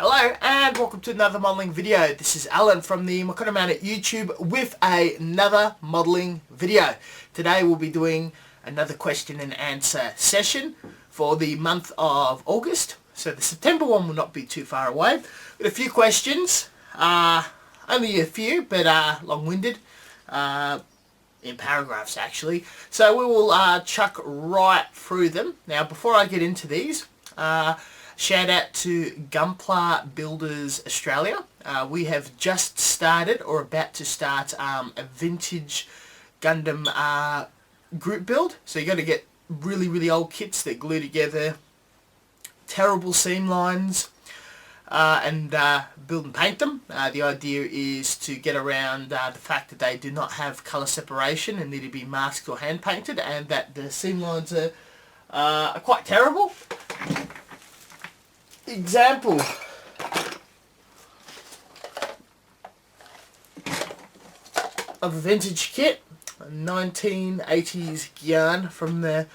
Hello and welcome to another modelling video. This is Alan from the Makona Man at YouTube with another modelling video. Today we'll be doing another question and answer session for the month of August. So the September one will not be too far away. Got a few questions, only a few but long-winded, in paragraphs actually. So we will chuck right through them. Now before I get into these, shout out to Gunfire Builders Australia. We have just started or about to start a vintage Gundam group build. So you got to get really old kits that glue together, terrible seam lines, and build and paint them. The idea is to get around the fact that they do not have colour separation and need to be masked or hand painted, and that the seam lines are quite terrible. Example of a vintage kit, a 1980s yarn from the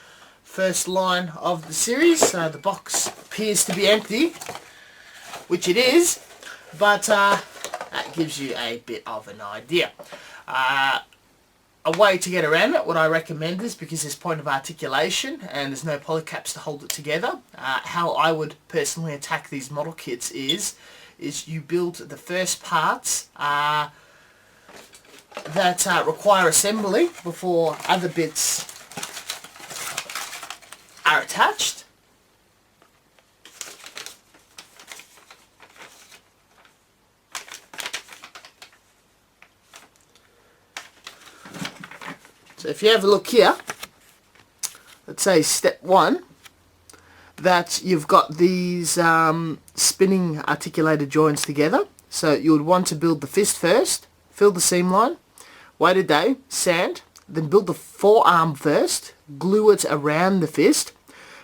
first line of the series. The box appears to be empty, which it is, but that gives you a bit of an idea. A way to get around it, what I recommend is, because there's point of articulation and there's no polycaps to hold it together, how I would personally attack these model kits is you build the first parts that require assembly before other bits are attached. So if you have a look here, let's say step 1, that you've got these spinning articulated joints together. So you would want to build the fist first, fill the seam line, wait a day, sand, then build the forearm first, glue it around the fist,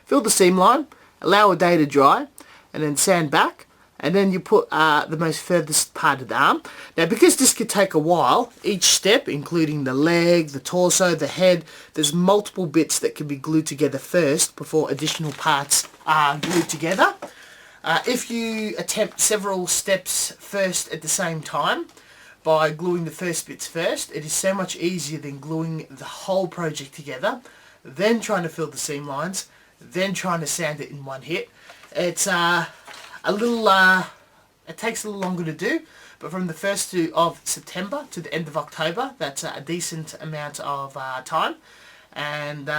fill the seam line, allow a day to dry, and then sand back. And then you put the most furthest part of the arm. Now because this could take a while, each step, including the leg, the torso, the head, there's multiple bits that can be glued together first before additional parts are glued together. If you attempt several steps first at the same time, by gluing the first bits first, it is so much easier than gluing the whole project together, then trying to fill the seam lines, then trying to sand it in one hit. It's it takes a little longer to do, but from the 1st of September to the end of October, that's a decent amount of time, and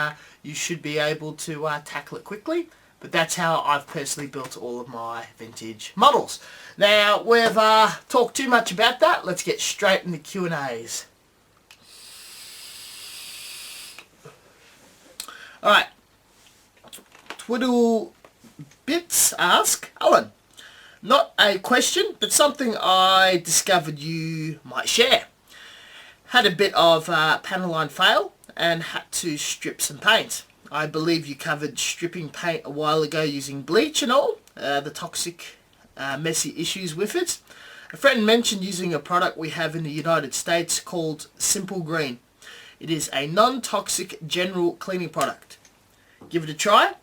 you should be able to tackle it quickly. But that's how I've personally built all of my vintage models. Now we've talked too much about that. Let's get straight into Q&As. Alright, Twiddle Bits ask, Alan, not a question, but something I discovered you might share. Had a bit of panel line fail and had to strip some paint. I believe you covered stripping paint a while ago using bleach and all, the toxic, messy issues with it. A friend mentioned using a product we have in the United States called Simple Green. It is a non-toxic general cleaning product. Give it a try,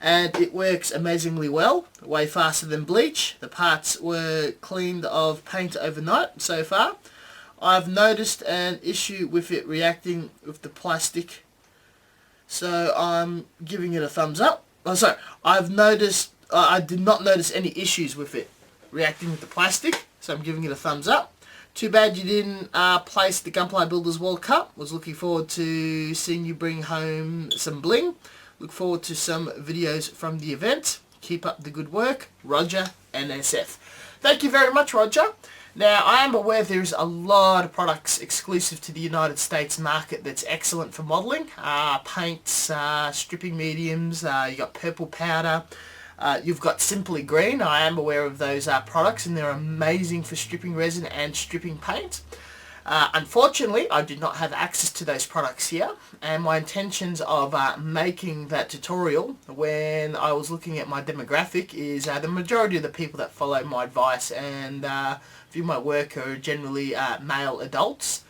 and it works amazingly well, way faster than bleach. The parts were cleaned of paint overnight so far. I've noticed an issue with it reacting with the plastic, so I'm giving it a thumbs up. Oh, sorry, I did not notice any issues with it reacting with the plastic, so I'm giving it a thumbs up. Too bad you didn't place the Gunpla Builders World Cup. Was looking forward to seeing you bring home some bling. Look forward to some videos from the event. Keep up the good work. Roger, NSF. Thank you very much, Roger. Now, I am aware there's a lot of products exclusive to the United States market that's excellent for modelling. Paints, stripping mediums, you got purple powder, you've got Simply Green. I am aware of those products, and they're amazing for stripping resin and stripping paint. Unfortunately, I did not have access to those products here, and my intentions of making that tutorial when I was looking at my demographic is the majority of the people that follow my advice and view my work are generally male adults,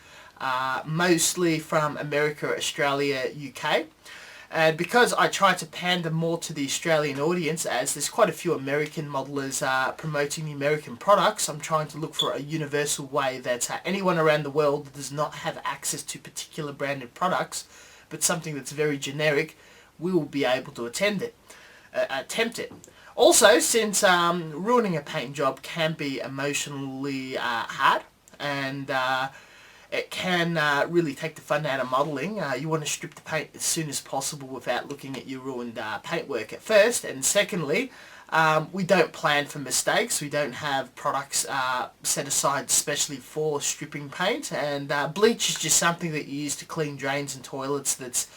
mostly from America, Australia, UK. And because I try to pander more to the Australian audience, as there's quite a few American modelers promoting the American products, I'm trying to look for a universal way that anyone around the world that does not have access to particular branded products, but something that's very generic, will be able to attempt it. Also, since ruining a paint job can be emotionally hard, and it can really take the fun out of modelling. You want to strip the paint as soon as possible without looking at your ruined paintwork at first. And secondly, we don't plan for mistakes. We don't have products set aside especially for stripping paint. And bleach is just something that you use to clean drains and toilets that's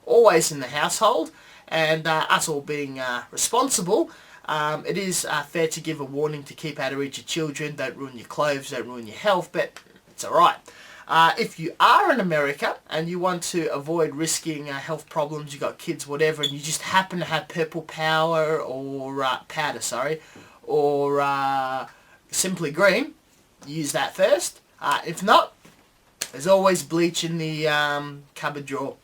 always in the household. And us all being responsible, it is fair to give a warning to keep out of reach of children. Don't ruin your clothes, don't ruin your health, but it's alright. If you are in America and you want to avoid risking health problems, you got kids, whatever, and you just happen to have purple powder or simply green, use that first. If not, there's always bleach in the cupboard drawer.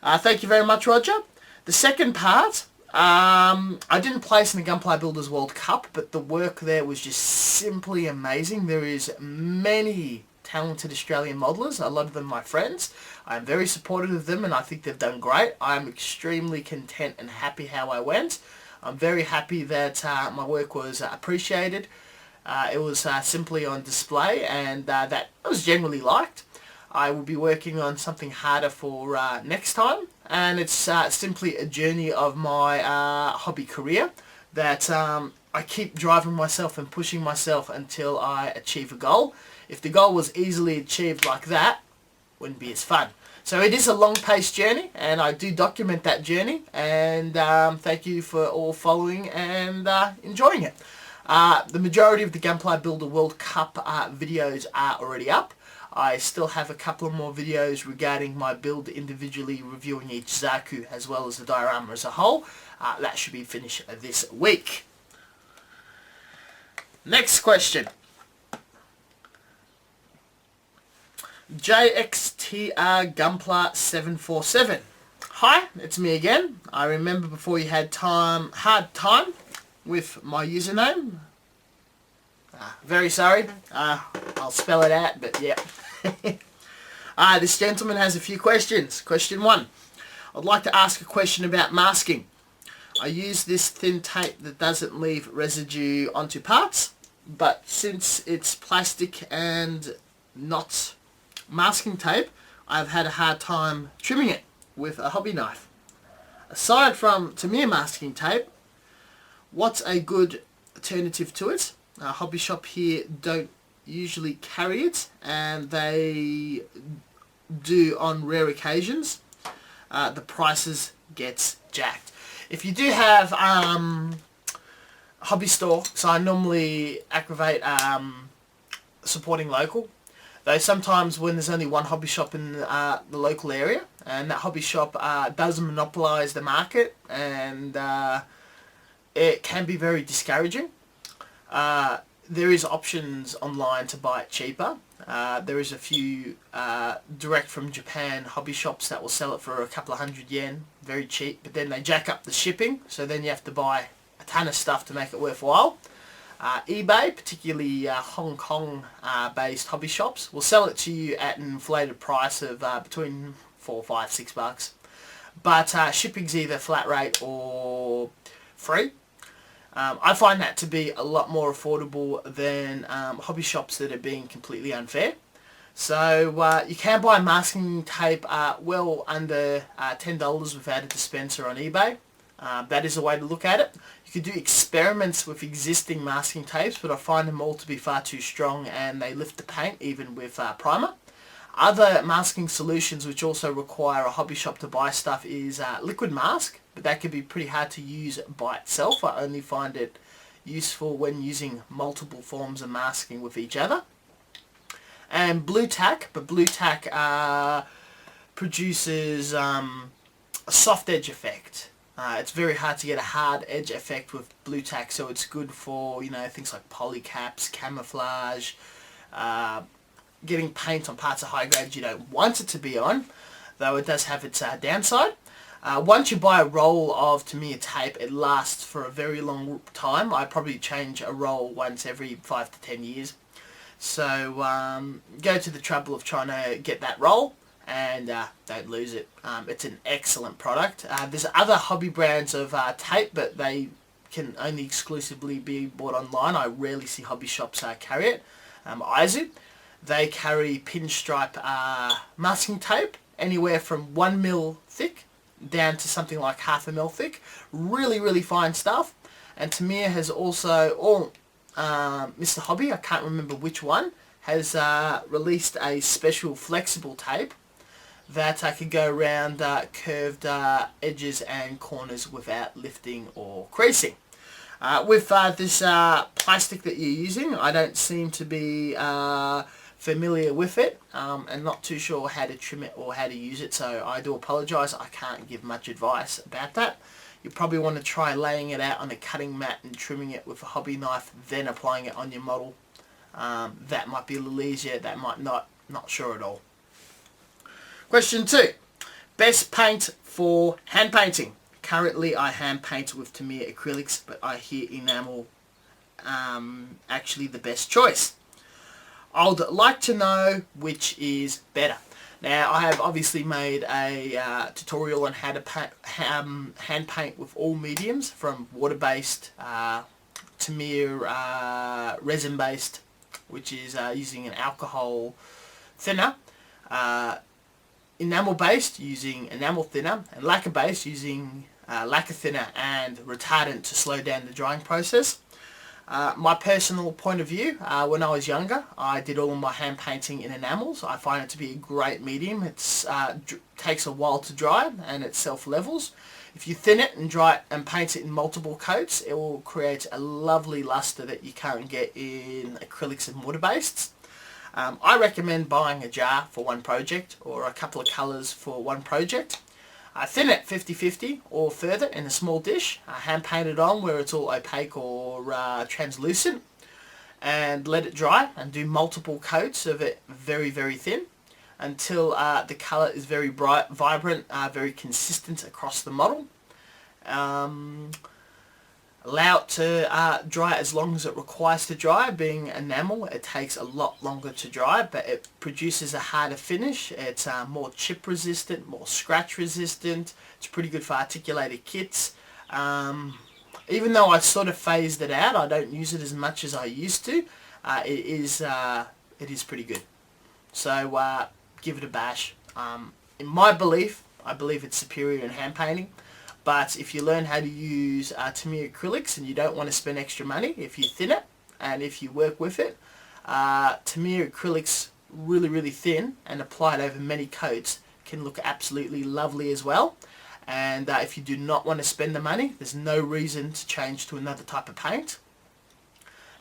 Thank you very much, Roger. The second part, I didn't place in the Gunpowder Builders World Cup, but the work there was just simply amazing. There is many talented Australian modelers, a lot of them my friends. I'm very supportive of them and I think they've done great. I'm extremely content and happy how I went. I'm very happy that my work was appreciated. It was simply on display, and that was generally liked. I will be working on something harder for next time, and it's simply a journey of my hobby career that I keep driving myself and pushing myself until I achieve a goal. If the goal was easily achieved like that, it wouldn't be as fun. So it is a long-paced journey, and I do document that journey, and thank you for all following and enjoying it. The majority of the Gunpowder Builder World Cup videos are already up. I still have a couple of more videos regarding my build individually, reviewing each Zaku as well as the diorama as a whole. That should be finished this week. Next question. JXTR Gunpla 747. Hi, it's me again. I remember before you had hard time with my username. Very sorry. I'll spell it out, but yeah. This gentleman has a few questions. Question 1. I'd like to ask a question about masking. I use this thin tape that doesn't leave residue onto parts, but since it's plastic and not masking tape, I've had a hard time trimming it with a hobby knife. Aside from Tamiya masking tape, what's a good alternative to it? A hobby shop here don't usually carry it, and they do on rare occasions. The prices gets jacked. If you do have a hobby store, so I normally aggravate supporting local. Though sometimes when there's only one hobby shop in the local area, and that hobby shop does monopolise the market, and it can be very discouraging. There is options online to buy it cheaper. There is a few direct from Japan hobby shops that will sell it for a couple of $100 very cheap, but then they jack up the shipping, so then you have to buy a ton of stuff to make it worthwhile. eBay, particularly Hong Kong based hobby shops, will sell it to you at an inflated price of between $4, $5, $6. But shipping's either flat rate or free. I find that to be a lot more affordable than hobby shops that are being completely unfair. So you can buy masking tape well under $10 without a dispenser on eBay. That is a way to look at it. You could do experiments with existing masking tapes, but I find them all to be far too strong and they lift the paint even with primer. Other masking solutions which also require a hobby shop to buy stuff is liquid mask, but that can be pretty hard to use by itself. I only find it useful when using multiple forms of masking with each other. And blue tack, but blue tack produces a soft edge effect. It's very hard to get a hard edge effect with blue tack, so it's good for, you know, things like polycaps, camouflage, getting paint on parts of high grade you don't want it to be on, though it does have its downside. Once you buy a roll of Tamiya tape, it lasts for a very long time. I probably change a roll once every 5 to 10 years. So go to the trouble of trying to get that roll, and don't lose it. It's an excellent product. There's other hobby brands of tape, but they can only exclusively be bought online. I rarely see hobby shops carry it. Izu, they carry pinstripe masking tape, anywhere from 1 mil thick down to something like 1/2 mil thick. Really, really fine stuff. And Tamiya has also, Mr. Hobby, I can't remember which one, has released a special flexible tape that can go around curved edges and corners without lifting or creasing. With this plastic that you're using, I don't seem to be familiar with it and not too sure how to trim it or how to use it, so I do apologise. I can't give much advice about that. You probably want to try laying it out on a cutting mat and trimming it with a hobby knife, then applying it on your model. That might be a little easier, that might not sure at all. Question 2. Best paint for hand painting. Currently I hand paint with Tamiya acrylics, but I hear enamel actually the best choice. I'd like to know which is better. Now, I have obviously made a tutorial on how to hand paint with all mediums, from water-based, Tamiya resin-based, which is using an alcohol thinner, enamel-based using enamel thinner, and lacquer-based using lacquer thinner and retardant to slow down the drying process. My personal point of view, when I was younger, I did all of my hand painting in enamels. I find it to be a great medium. It takes a while to dry and it self-levels. If you thin it and dry it and paint it in multiple coats, it will create a lovely luster that you can't get in acrylics and water-based. I recommend buying a jar for one project or a couple of colours for one project. Thin it 50-50 or further in a small dish, hand paint it on where it's all opaque or translucent, and let it dry and do multiple coats of it very, very thin until the colour is very bright, vibrant, very consistent across the model. Allow it to dry as long as it requires to dry. Being enamel, it takes a lot longer to dry, but it produces a harder finish. It's more chip resistant, more scratch resistant. It's pretty good for articulated kits. Even though I sort of phased it out, I don't use it as much as I used to. It is pretty good. So give it a bash. In my belief, I believe it's superior in hand painting. But if you learn how to use Tamiya acrylics and you don't want to spend extra money, if you thin it and if you work with it, Tamiya acrylics really, really thin and applied over many coats can look absolutely lovely as well. And if you do not want to spend the money, there's no reason to change to another type of paint.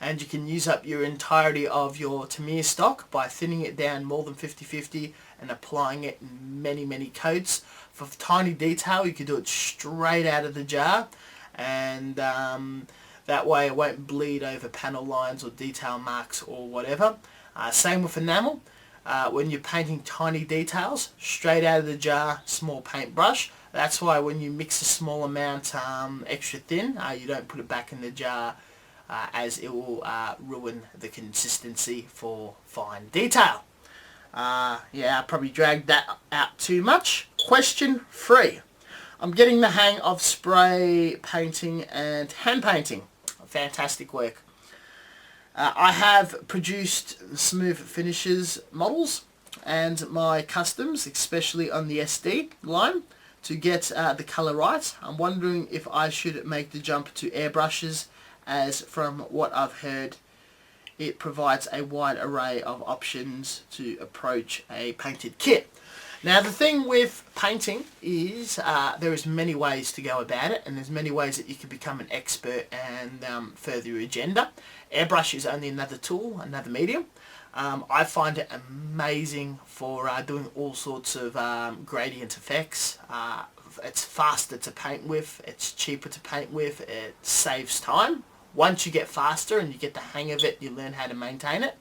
And you can use up your entirety of your Tamiya stock by thinning it down more than 50-50 and applying it in many, many coats. For tiny detail, you can do it straight out of the jar, and that way it won't bleed over panel lines or detail marks or whatever. Same with enamel. When you're painting tiny details, straight out of the jar, small paintbrush. That's why when you mix a small amount extra thin, you don't put it back in the jar, as it will ruin the consistency for fine detail. Yeah, I probably dragged that out too much. Question 3. I'm getting the hang of spray painting and hand painting. Fantastic work. I have produced smooth finishes models and my customs, especially on the SD line, to get the colour right. I'm wondering if I should make the jump to airbrushes, as from what I've heard, it provides a wide array of options to approach a painted kit. Now, the thing with painting is there is many ways to go about it, and there's many ways that you can become an expert and further your agenda. Airbrush is only another tool, another medium. I find it amazing for doing all sorts of gradient effects. It's faster to paint with, it's cheaper to paint with, it saves time. Once you get faster and you get the hang of it, you learn how to maintain it.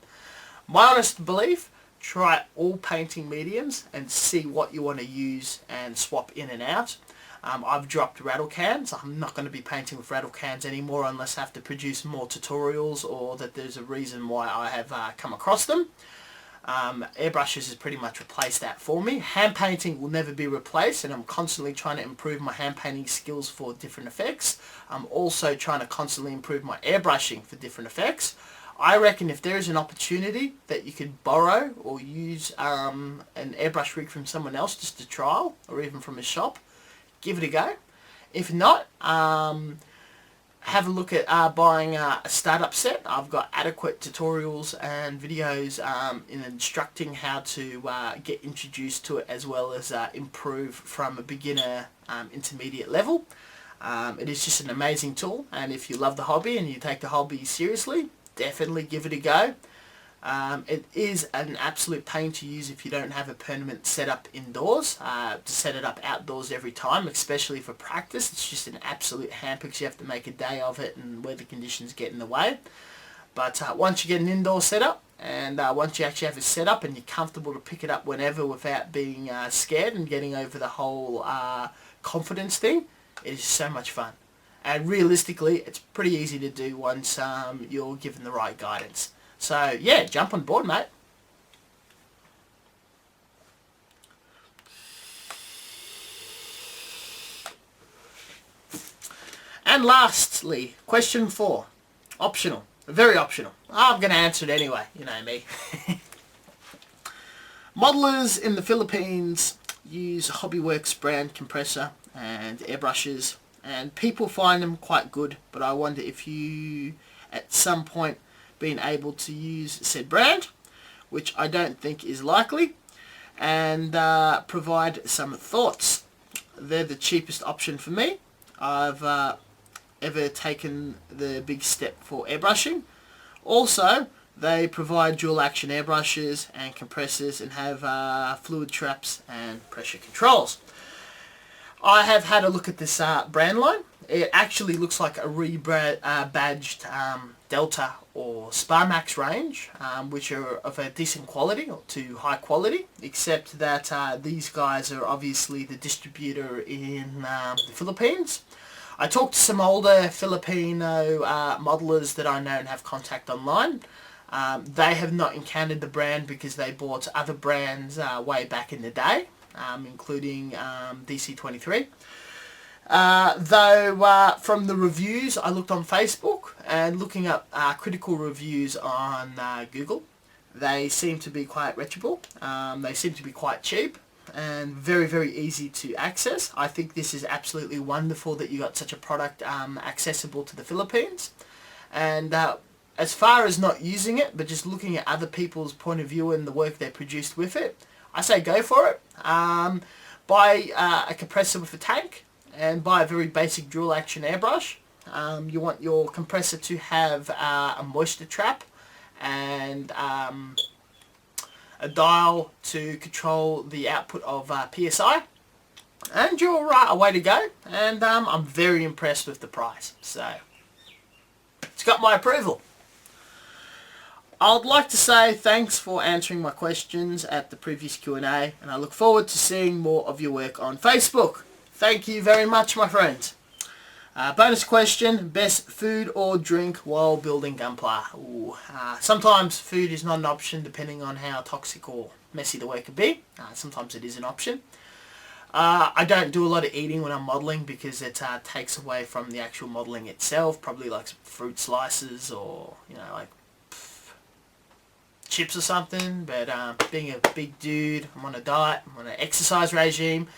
My honest belief, try all painting mediums and see what you want to use and swap in and out. I've dropped rattle cans. I'm not going to be painting with rattle cans anymore unless I have to produce more tutorials or that there's a reason why I have come across them. Airbrushes has pretty much replaced that for me. Hand painting will never be replaced, and I'm constantly trying to improve my hand painting skills for different effects. I'm also trying to constantly improve my airbrushing for different effects. I reckon if there is an opportunity that you could borrow or use an airbrush rig from someone else just to trial, or even from a shop, give it a go. If not, have a look at buying a startup set. I've got adequate tutorials and videos in instructing how to get introduced to it, as well as improve from a beginner intermediate level. It is just an amazing tool, and if you love the hobby and you take the hobby seriously, definitely give it a go. It is an absolute pain to use if you don't have a permanent setup indoors. To set it up outdoors every time, especially for practice, it's just an absolute hamper because you have to make a day of it and weather conditions get in the way. But once you get an indoor setup, and once you actually have it set up and you're comfortable to pick it up whenever without being scared and getting over the whole confidence thing, it is so much fun. And realistically, it's pretty easy to do once you're given the right guidance. So yeah, jump on board, mate. And lastly, question 4. Optional. Very optional. I'm going to answer it anyway, you know me. Modelers in the Philippines use Hobbyworks brand compressor and airbrushes, and people find them quite good, but I wonder if you at some point been able to use said brand, which I don't think is likely, and provide some thoughts. They're the cheapest option for me. I've ever taken the big step for airbrushing. Also, they provide dual action airbrushes and compressors and have fluid traps and pressure controls. I have had a look at this brand line. It actually looks like a rebadged Delta or Sparmax range, which are of a decent quality to high quality, except that these guys are obviously the distributor in the Philippines. I talked to some older Filipino modelers that I know and have contact online. They have not encountered the brand because they bought other brands way back in the day, including DC23. Though from the reviews, I looked on Facebook and looking up critical reviews on Google, they seem to be quite reputable. They seem to be quite cheap and very, very easy to access. I think this is absolutely wonderful that you got such a product accessible to the Philippines. And as far as not using it, but just looking at other people's point of view and the work they produced with it, I say go for it. Buy a compressor with a tank and buy a very basic dual action airbrush. You want your compressor to have a moisture trap and a dial to control the output of PSI, and you're away to go. And I'm very impressed with the price, so it's got my approval. I'd like to say thanks for answering my questions at the previous Q&A, and I look forward to seeing more of your work on Facebook. Thank you very much, my friends. Bonus question, best food or drink while building gunpla? Sometimes food is not an option depending on how toxic or messy the work could be. Sometimes it is an option. I don't do a lot of eating when I'm modelling because it takes away from the actual modelling itself. Probably like some fruit slices or, you know, like chips or something. But being a big dude, I'm on a diet, I'm on an exercise regime.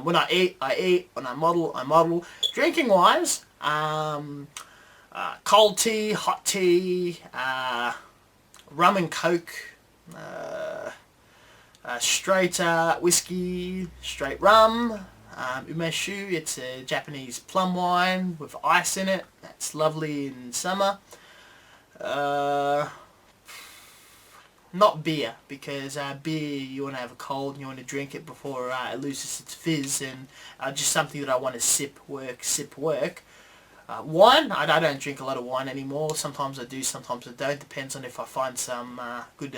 When I eat, I eat. When I model, I model. Drinking wise, cold tea, hot tea, rum and coke, straight whiskey, straight rum, umeshu. It's a Japanese plum wine with ice in it. That's lovely in summer. Not beer, because beer you want to have a cold and you want to drink it before it loses its fizz, and just something that I want to sip work. Wine, I don't drink a lot of wine anymore. Sometimes I do, sometimes I don't. Depends on if I find some good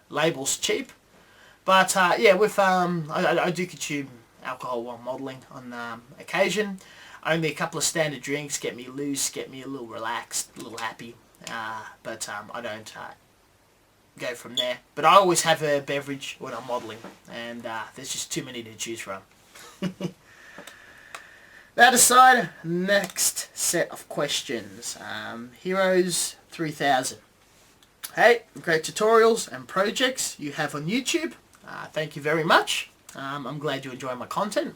labels cheap. But yeah, with I do consume alcohol while modelling on occasion. Only a couple of standard drinks get me loose, get me a little relaxed, a little happy, but I don't go from there. But I always have a beverage when I'm modelling, and there's just too many to choose from. That aside, next set of questions. Heroes 3000. Hey, great tutorials and projects you have on YouTube. Thank you very much. I'm glad you enjoy my content.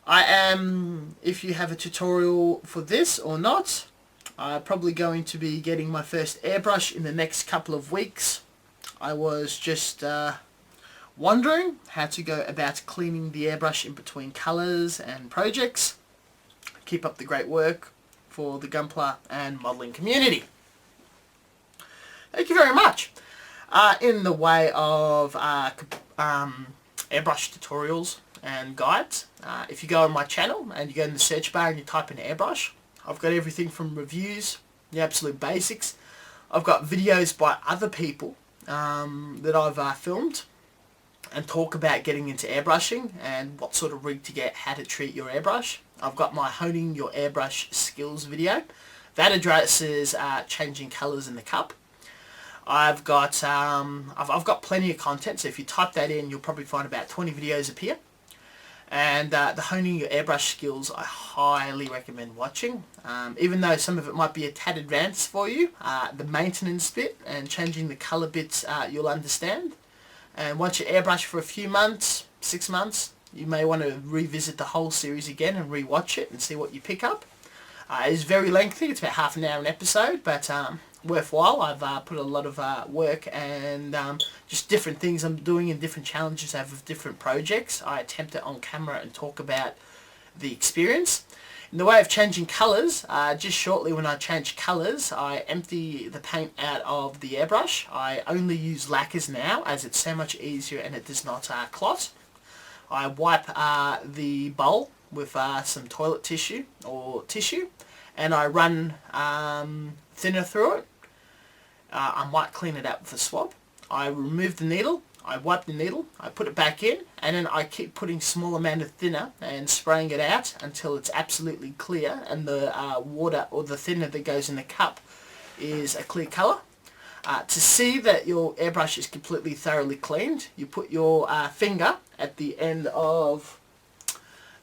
I am, if you have a tutorial for this or not, I'm probably going to be getting my first airbrush in the next couple of weeks. I was just wondering how to go about cleaning the airbrush in between colours and projects. Keep up the great work for the gunpla and modelling community. Thank you very much. In the way of airbrush tutorials and guides, if you go on my channel and you go in the search bar and you type in airbrush, I've got everything from reviews, the absolute basics. I've got videos by other people that I've filmed and talk about getting into airbrushing and what sort of rig to get, how to treat your airbrush. I've got my honing your airbrush skills video that addresses changing colours in the cup. I've got I've got plenty of content, so if you type that in, you'll probably find about 20 videos appear. And the honing your airbrush skills, I highly recommend watching. Even though some of it might be a tad advanced for you, the maintenance bit and changing the colour bits you'll understand. And once you airbrush for a few months, 6 months, you may want to revisit the whole series again and re-watch it and see what you pick up. It's very lengthy, it's about half an hour an episode, but worthwhile. I've put a lot of work and just different things I'm doing and different challenges I have with different projects. I attempt it on camera and talk about the experience. In the way of changing colours, just shortly when I change colours, I empty the paint out of the airbrush. I only use lacquers now as it's so much easier and it does not clot. I wipe the bowl with some toilet tissue or tissue and I run thinner through it. I might clean it out with a swab. I remove the needle, I wipe the needle, I put it back in, and then I keep putting small amount of thinner and spraying it out until it's absolutely clear and the water or the thinner that goes in the cup is a clear colour. To see that your airbrush is completely thoroughly cleaned, you put your finger at the end of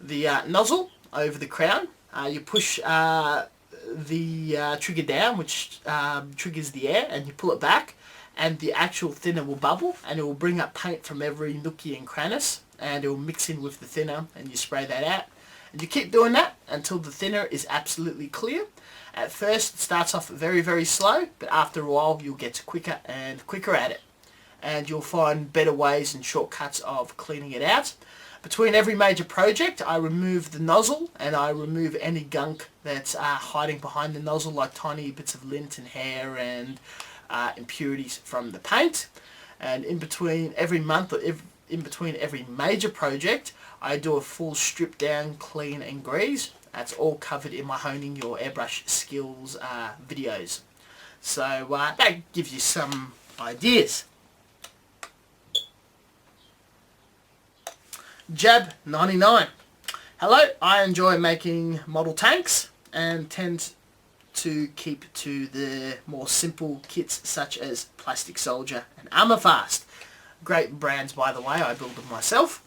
the nozzle over the crown. You push the trigger down, which triggers the air, and you pull it back, and the actual thinner will bubble and it will bring up paint from every nookie and crannies and it will mix in with the thinner and you spray that out. And you keep doing that until the thinner is absolutely clear. At first it starts off very, very slow, but after a while you'll get quicker and quicker at it. And you'll find better ways and shortcuts of cleaning it out. Between every major project I remove the nozzle and I remove any gunk that's hiding behind the nozzle, like tiny bits of lint and hair and impurities from the paint. And in between every month or in between every major project I do a full strip down, clean and grease. That's all covered in my Honing Your Airbrush Skills videos. So that gives you some ideas. Jab99. Hello, I enjoy making model tanks and tend to keep to the more simple kits such as Plastic Soldier and Armorfast. Great brands, by the way, I build them myself.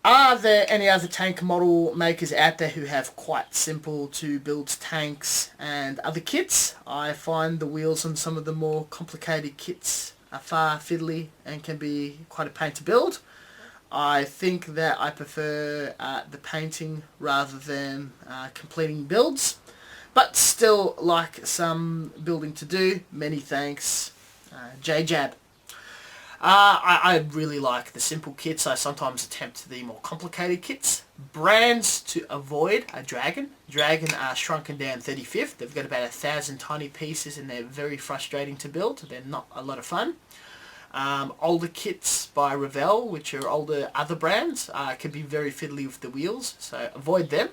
Are there any other tank model makers out there who have quite simple to build tanks and other kits? I find the wheels on some of the more complicated kits are far fiddly and can be quite a pain to build. I think that I prefer the painting rather than completing builds, but still like some building to do. Many thanks, JJab. I really like the simple kits. I sometimes attempt the more complicated kits. Brands to avoid are Dragon. Dragon are shrunken down 35th. They've got about 1,000 tiny pieces and they're very frustrating to build. They're not a lot of fun. Older kits by Revell, which are older other brands, can be very fiddly with the wheels, so avoid them.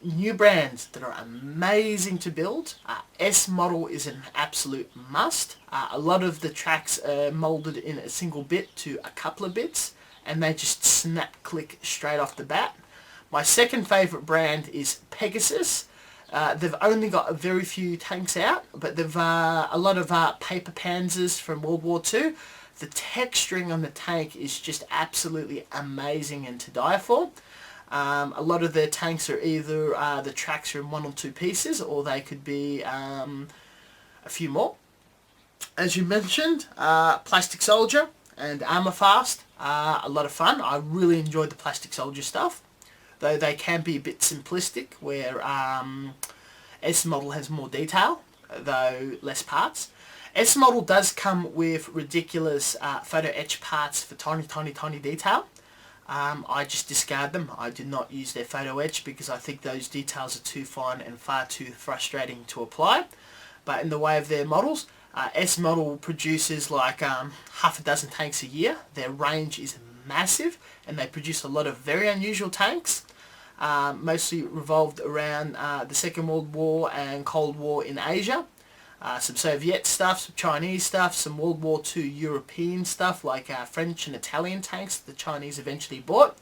New brands that are amazing to build. S model is an absolute must. A lot of the tracks are molded in a single bit to a couple of bits, and they just snap click straight off the bat. My second favourite brand is Pegasus. They've only got very few tanks out, but they've a lot of paper panzers from World War II. The texturing on the tank is just absolutely amazing and to die for. A lot of their tanks are either the tracks are in 1 or 2 pieces, or they could be a few more. As you mentioned, Plastic Soldier and Armour Fast are a lot of fun. I really enjoyed the Plastic Soldier stuff, though they can be a bit simplistic, where S model has more detail, though less parts. S model does come with ridiculous photo etch parts for tiny detail. I just discard them. I do not use their photo etch because I think those details are too fine and far too frustrating to apply. But in the way of their models, S model produces like half a dozen tanks a year. Their range is massive, and they produce a lot of very unusual tanks, mostly revolved around the Second World War and Cold War in Asia. Some Soviet stuff, some Chinese stuff, some World War II European stuff like French and Italian tanks the Chinese eventually bought.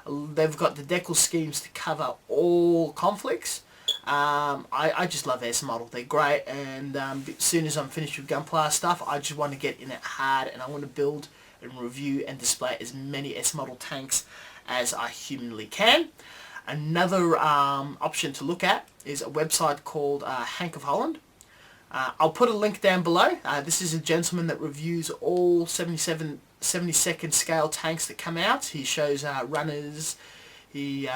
They've got the decal schemes to cover all conflicts. I just love S model. They're great, and as soon as I'm finished with gunfire stuff, I just want to get in it hard, and I want to build and review and display as many S model tanks as I humanly can. Another option to look at is a website called Henk of Holland. I'll put a link down below. This is a gentleman that reviews all 72nd scale tanks that come out. He shows runners, he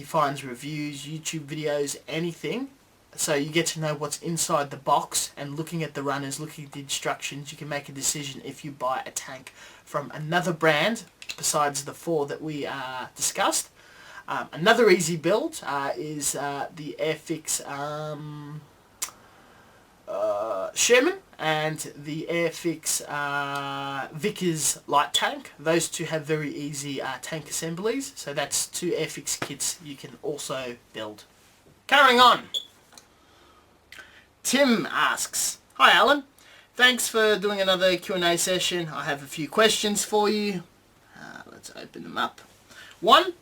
finds reviews, YouTube videos, anything. So you get to know what's inside the box, and looking at the runners, looking at the instructions, you can make a decision if you buy a tank from another brand besides the 4 that we discussed. Another easy build is the Airfix Sherman and the Airfix Vickers light tank. Those two have very easy tank assemblies, so that's 2 Airfix kits you can also build. Carrying on, Tim asks, "Hi Alan, thanks for doing another Q&A session. I have a few questions for you." Let's open them up. 1.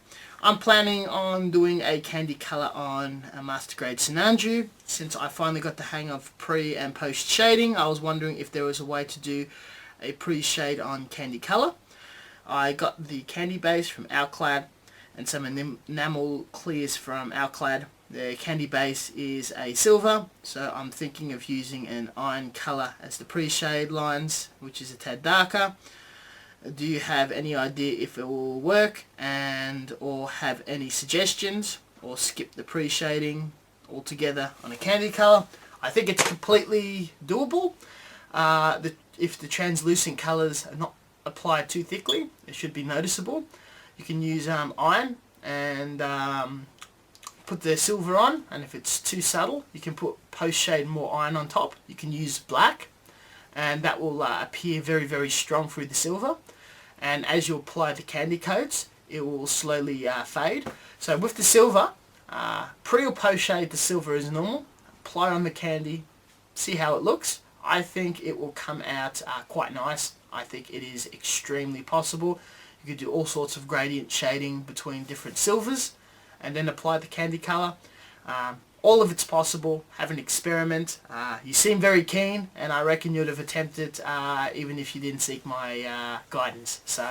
I'm planning on doing a candy colour on a master grade Sinanju. Since I finally got the hang of pre and post shading, I was wondering if there was a way to do a pre-shade on candy colour. I got the candy base from Alclad and some enamel clears from Alclad. The candy base is a silver, so I'm thinking of using an iron colour as the pre-shade lines, which is a tad darker. Do you have any idea if it will work, and or have any suggestions, or skip the pre-shading altogether on a candy colour? I think it's completely doable. If the translucent colours are not applied too thickly, it should be noticeable. You can use iron and put the silver on, and if it's too subtle, you can put post-shade more iron on top. You can use black, and that will appear very strong through the silver, and as you apply the candy coats, it will slowly fade. So with the silver, pre or post shade the silver is normal, apply on the candy, see how it looks. I think it will come out quite nice. I think it is extremely possible. You could do all sorts of gradient shading between different silvers and then apply the candy colour. All of it's possible. Have an experiment. You seem very keen, and I reckon you'd have attempted even if you didn't seek my guidance. So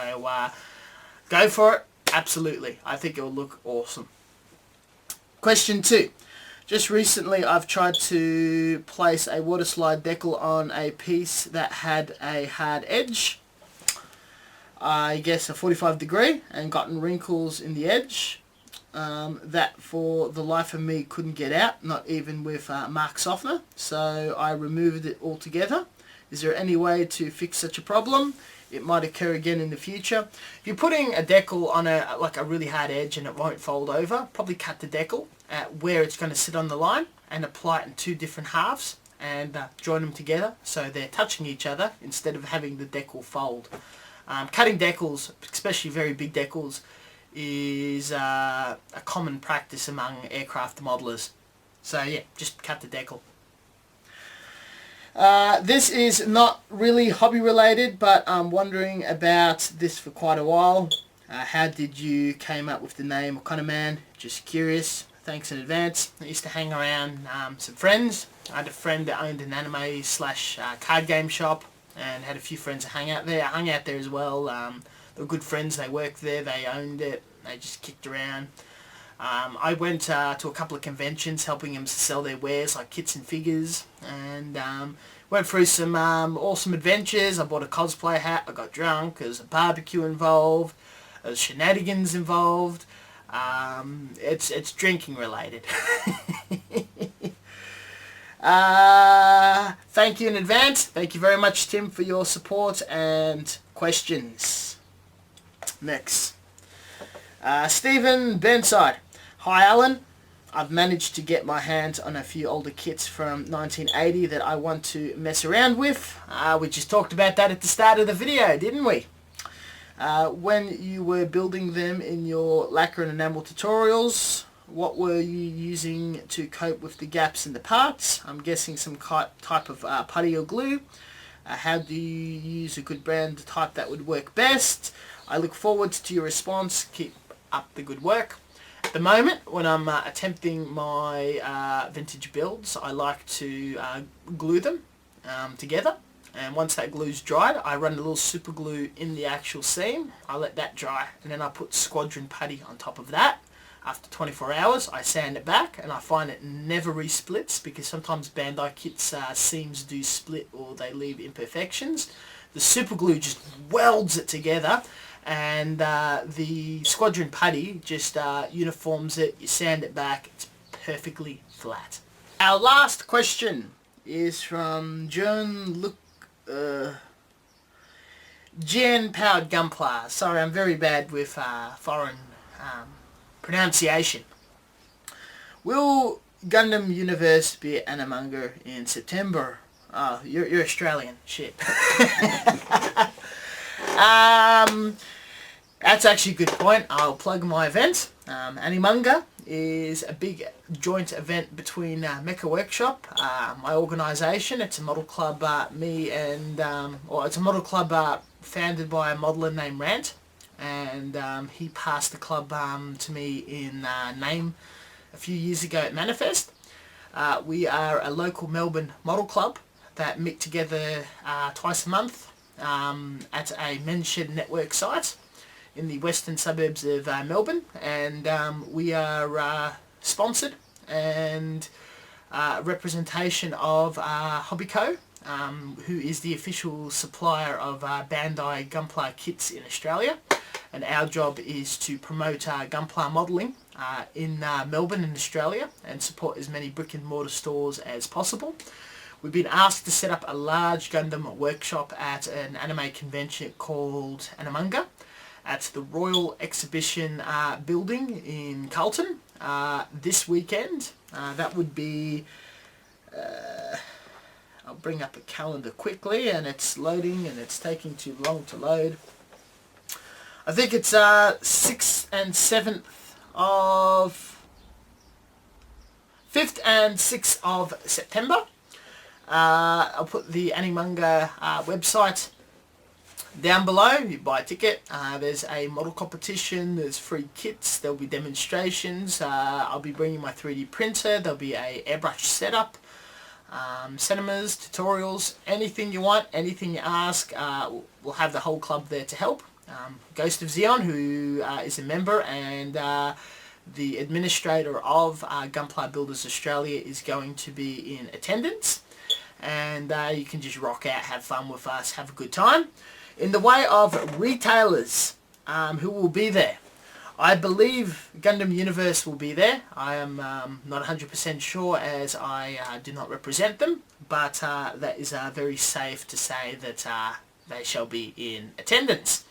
go for it. Absolutely. I think it'll look awesome. Question 2. Just recently I've tried to place a water slide decal on a piece that had a hard edge. I guess a 45 degree, and gotten wrinkles in the edge. That for the life of me couldn't get out, not even with mark softener, so I removed it altogether. Is there any way to fix such a problem? It might occur again in the future. If you're putting a decal on a really hard edge and it won't fold over, probably cut the decal at where it's going to sit on the line and apply it in 2 different halves and join them together so they're touching each other instead of having the decal fold. Cutting decals, especially very big decals, is a common practice among aircraft modelers. So yeah, just cut the decal. This is not really hobby related, but I'm wondering about this for quite a while. How did you came up with the name? What kind of man? Just curious. Thanks in advance. I used to hang around some friends. I had a friend that owned an anime slash card game shop, and had a few friends that hung out there. I hung out there as well. They were good friends. They worked there. They owned it. They just kicked around. I went to a couple of conventions helping them sell their wares like kits and figures, and went through some awesome adventures. I bought a cosplay hat. I got drunk. There was a barbecue involved. There was shenanigans involved. It's drinking related. Thank you in advance. Thank you very much, Tim, for your support and questions. Next, Stephen Burnside. Hi Alan, I've managed to get my hands on a few older kits from 1980 that I want to mess around with. We just talked about that at the start of the video, didn't we? When you were building them in your lacquer and enamel tutorials, what were you using to cope with the gaps in the parts? I'm guessing some type of putty or glue. How do you use a good brand type that would work best? I look forward to your response. Keep up the good work. At the moment, when I'm attempting my vintage builds, I like to glue them together. And once that glue's dried, I run a little super glue in the actual seam. I let that dry, and then I put squadron putty on top of that. After 24 hours, I sand it back, and I find it never resplits, because sometimes Bandai kits seams do split or they leave imperfections. The super glue just welds it together, and the squadron putty just uniforms it. You sand it back, it's perfectly flat. Our last question is from genpowered gunfire. Sorry, I'm very bad with foreign pronunciation. Will Gundam Universe be at Animaga in September? Oh, you're Australian. Shit. That's actually a good point. I'll plug my event. Animaga is a big joint event between Mecha Workshop, my organisation. It's a model club, it's a model club founded by a modeler named Rant, and he passed the club to me in name a few years ago at Manifest. We are a local Melbourne model club that meet together twice a month at a men's shed network site in the western suburbs of Melbourne, and we are sponsored and representation of Hobbyco, who is the official supplier of Bandai Gunpla kits in Australia, and our job is to promote Gunpla modelling in Melbourne and Australia, and support as many brick and mortar stores as possible. We've been asked to set up a large Gundam workshop at an anime convention called Animaga at the Royal Exhibition building in Carlton this weekend. That would be, I'll bring up a calendar quickly, and it's loading and it's taking too long to load. I think it's 5th and 6th of September. I'll put the Animaga website down below. You buy a ticket. There's a model competition. There's free kits. There'll be demonstrations. I'll be bringing my 3D printer. There'll be a airbrush setup, cinemas, tutorials, anything you want, anything you ask. We'll have the whole club there to help. Ghost of Xeon, who is a member and the administrator of Gunpla Builders Australia, is going to be in attendance, and you can just rock out, have fun with us, have a good time. In the way of retailers who will be there, I believe Gundam Universe will be there. I am not 100% sure, as I do not represent them, but that is very safe to say that they shall be in attendance.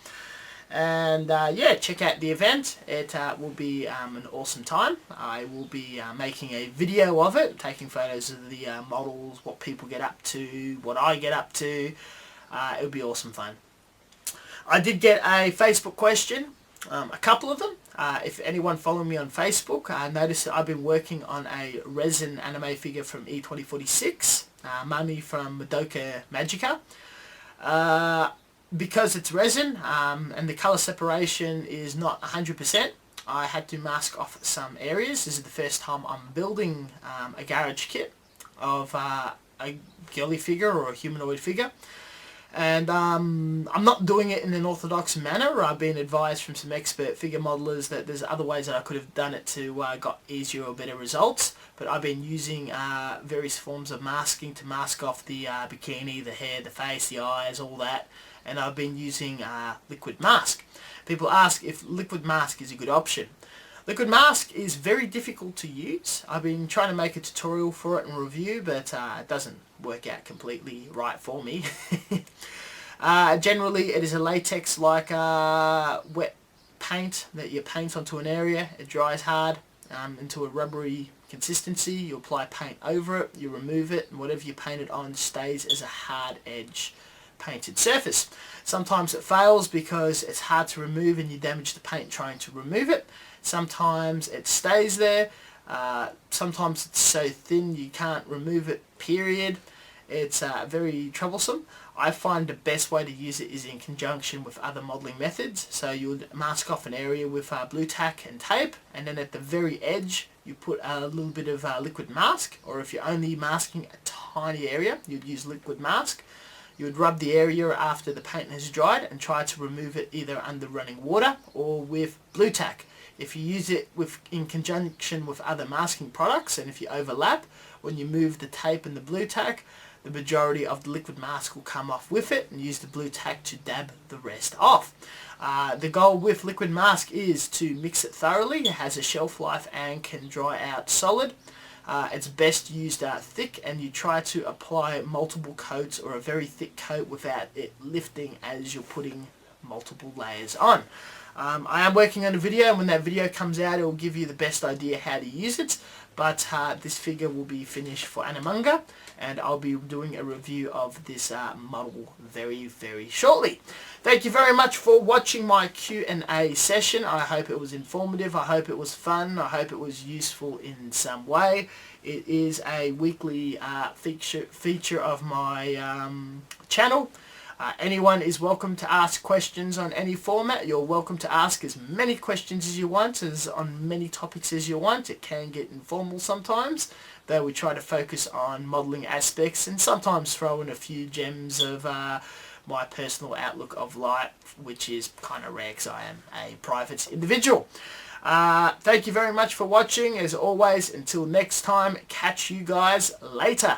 And yeah, check out the event. It will be an awesome time. I will be making a video of it, taking photos of the models, what people get up to, what I get up to. It'll be awesome fun. I did get a Facebook question, a couple of them. If anyone following me on Facebook, notice that I've been working on a resin anime figure from E2046, Mami from Madoka Magica. Because it's resin and the colour separation is not 100%, I had to mask off some areas. This is the first time I'm building a garage kit of a girly figure or a humanoid figure. And I'm not doing it in an orthodox manner. I've been advised from some expert figure modelers that there's other ways that I could have done it to got easier or better results. But I've been using various forms of masking to mask off the bikini, the hair, the face, the eyes, all that. And I've been using liquid mask. People ask if liquid mask is a good option. Liquid mask is very difficult to use. I've been trying to make a tutorial for it and review, but it doesn't work out completely right for me. Generally, it is a latex-like wet paint that you paint onto an area. It dries hard into a rubbery consistency. You apply paint over it, you remove it, and whatever you paint it on stays as a hard edge painted surface. Sometimes it fails because it's hard to remove and you damage the paint trying to remove it. Sometimes it stays there. Sometimes it's so thin you can't remove it, period. It's very troublesome. I find the best way to use it is in conjunction with other modelling methods. So you would mask off an area with blue tack and tape, and then at the very edge you put a little bit of liquid mask, or if you're only masking a tiny area, you'd use liquid mask. You would rub the area after the paint has dried and try to remove it either under running water or with blue tack. If you use it in conjunction with other masking products, and if you overlap, when you move the tape and the blue tack, the majority of the liquid mask will come off with it, and use the blue tack to dab the rest off. The goal with liquid mask is to mix it thoroughly. It has a shelf life and can dry out solid. It's best used thick, and you try to apply multiple coats or a very thick coat without it lifting as you're putting multiple layers on. I am working on a video, and when that video comes out it will give you the best idea how to use it, but this figure will be finished for Animaga, and I'll be doing a review of this model very, very shortly. Thank you very much for watching my Q&A session. I hope it was informative, I hope it was fun, I hope it was useful in some way. It is a weekly feature of my channel. Anyone is welcome to ask questions on any format. You're welcome to ask as many questions as you want, as on many topics as you want. It can get informal sometimes, though we try to focus on modelling aspects and sometimes throw in a few gems of my personal outlook of life, which is kind of rare because I am a private individual. Thank you very much for watching. As always, until next time, catch you guys later.